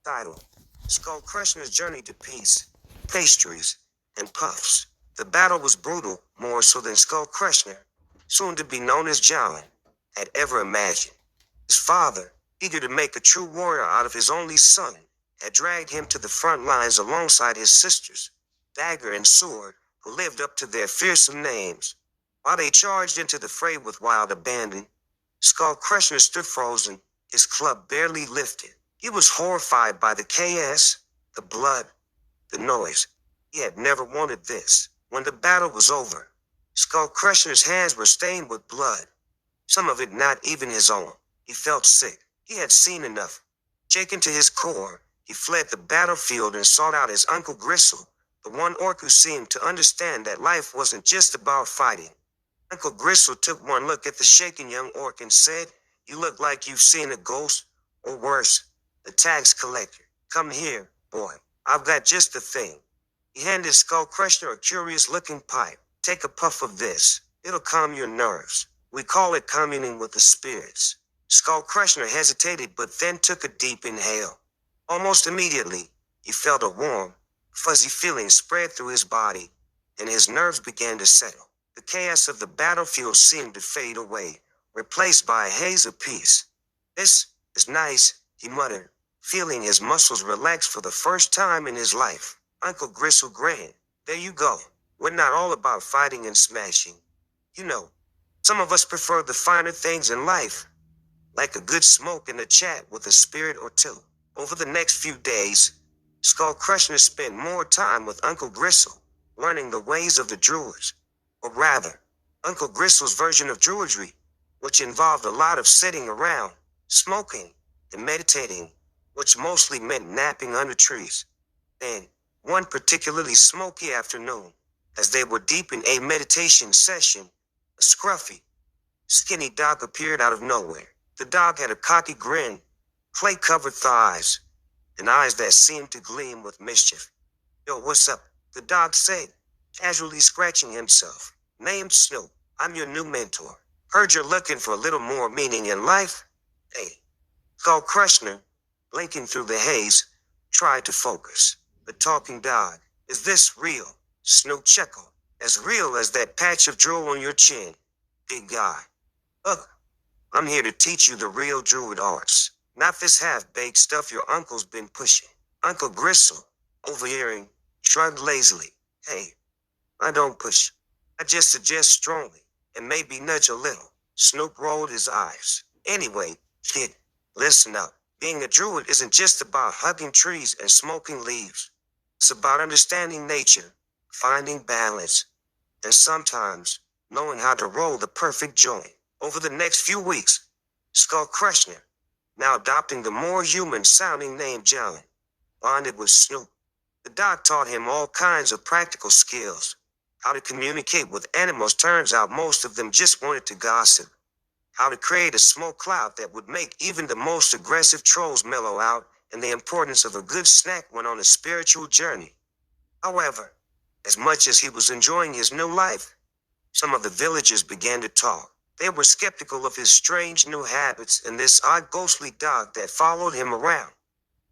Title: Skull Crushner's Journey to Peace, Pastries, and Puffs. The battle was brutal, more so than Skull Crushner, soon to be known as John, had ever imagined. His father, eager to make a true warrior out of his only son, had dragged him to the front lines alongside his sisters, Dagger and Sword, who lived up to their fearsome names. While they charged into the fray with wild abandon, Skull Crusher stood frozen, his club barely lifted. He was horrified by the chaos, the blood, the noise. He had never wanted this. When the battle was over, Skull Crusher's hands were stained with blood, some of it not even his own. He felt sick. He had seen enough. Shaken to his core, he fled the battlefield and sought out his Uncle Gristle, the one orc who seemed to understand that life wasn't just about fighting. Uncle Gristle took one look at the shaken young orc and said, "You look like you've seen a ghost, or worse, the tax collector. Come here, boy. I've got just the thing." He handed Skull Crusher a curious-looking pipe. "Take a puff of this. It'll calm your nerves. We call it communing with the spirits." Skull Crusher hesitated but then took a deep inhale. Almost immediately, he felt a warm, fuzzy feeling spread through his body, and his nerves began to settle. The chaos of the battlefield seemed to fade away, replaced by a haze of peace. "This is nice," he muttered, feeling his muscles relax for the first time in his life. Uncle Gristle grinned. "There you go. We're not all about fighting and smashing. You know, some of us prefer the finer things in life, like a good smoke and a chat with a spirit or two." Over the next few days, Skull Crusher spent more time with Uncle Gristle, learning the ways of the Druids. Or rather, Uncle Gristle's version of Druidry, which involved a lot of sitting around, smoking, and meditating, which mostly meant napping under trees. Then, one particularly smoky afternoon, as they were deep in a meditation session, a scruffy, skinny dog appeared out of nowhere. The dog had a cocky grin, clay-covered thighs, and eyes that seemed to gleam with mischief. "Yo, what's up?" the dog said, casually scratching himself. "Name's Snoop. I'm your new mentor. Heard you're looking for a little more meaning in life? Hey." Skull Crushner, blinking through the haze, tried to focus. "The talking dog. Is this real?" Snoop chuckled. "As real as that patch of drool on your chin, big guy. Look, I'm here to teach you the real druid arts. Not this half-baked stuff your uncle's been pushing." Uncle Gristle, overhearing, shrugged lazily. "Hey, I don't push. I just suggest strongly, and maybe nudge a little." Snoop rolled his eyes. "Anyway, kid, listen up. Being a druid isn't just about hugging trees and smoking leaves. It's about understanding nature, finding balance, and sometimes knowing how to roll the perfect joint." Over the next few weeks, Skull Crushner, now adopting the more human-sounding name John, bonded with Snoop. The dog taught him all kinds of practical skills. How to communicate with animals, turns out most of them just wanted to gossip. How to create a smoke cloud that would make even the most aggressive trolls mellow out, and the importance of a good snack when on a spiritual journey. However, as much as he was enjoying his new life, some of the villagers began to talk. They were skeptical of his strange new habits and this odd ghostly dog that followed him around.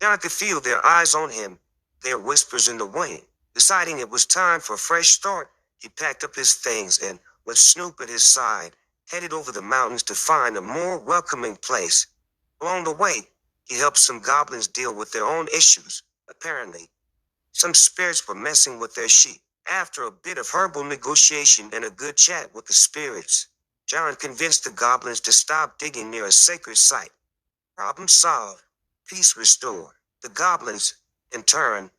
John could feel their eyes on him, their whispers in the wind. Deciding it was time for a fresh start, he packed up his things and, with Snoop at his side, headed over the mountains to find a more welcoming place. Along the way, he helped some goblins deal with their own issues. Apparently, some spirits were messing with their sheep. After a bit of herbal negotiation and a good chat with the spirits, John convinced the goblins to stop digging near a sacred site. Problem solved. Peace restored. The goblins, in turn,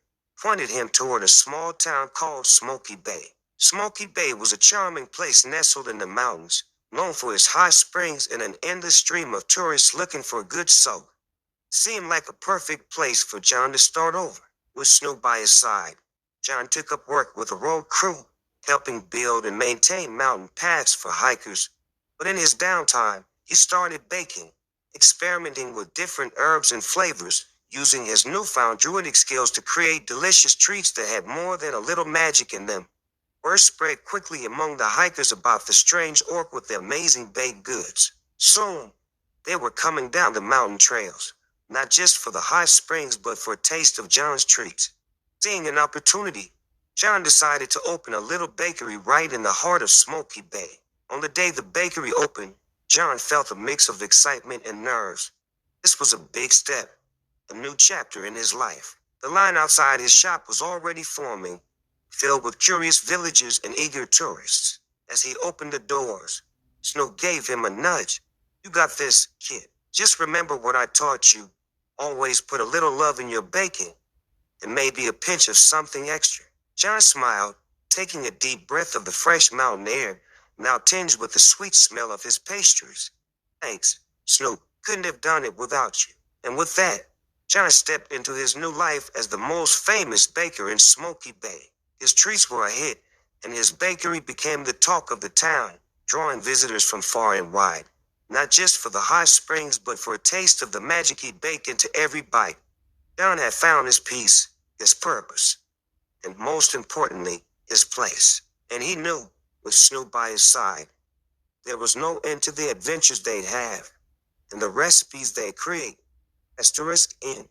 pointed him toward a small town called Smoky Bay. Smoky Bay was a charming place nestled in the mountains, known for its hot springs and an endless stream of tourists looking for a good soak. It seemed like a perfect place for John to start over. With Snoop by his side, John took up work with a road crew, helping build and maintain mountain paths for hikers. But in his downtime, he started baking, experimenting with different herbs and flavors, using his newfound druidic skills to create delicious treats that had more than a little magic in them. Word spread quickly among the hikers about the strange orc with the amazing baked goods. Soon, they were coming down the mountain trails, not just for the high springs but for a taste of John's treats. Seeing an opportunity, John decided to open a little bakery right in the heart of Smoky Bay. On the day the bakery opened, John felt a mix of excitement and nerves. This was a big step, a new chapter in his life. The line outside his shop was already forming, filled with curious villagers and eager tourists. As he opened the doors, Snow gave him a nudge. You got this, kid. Just remember what I taught you. Always put a little love in your baking, and maybe a pinch of something extra. John smiled, taking a deep breath of the fresh mountain air, now tinged with the sweet smell of his pastries. Thanks, Snoop. Couldn't have done it without you. And with that, John stepped into his new life as the most famous baker in Smoky Bay. His treats were a hit, and his bakery became the talk of the town, drawing visitors from far and wide. Not just for the high springs, but for a taste of the magic he baked into every bite. John had found his peace, his purpose, and most importantly, his place. And he knew, with Snoop by his side, there was no end to the adventures they'd have and the recipes they'd create. Asterisk in.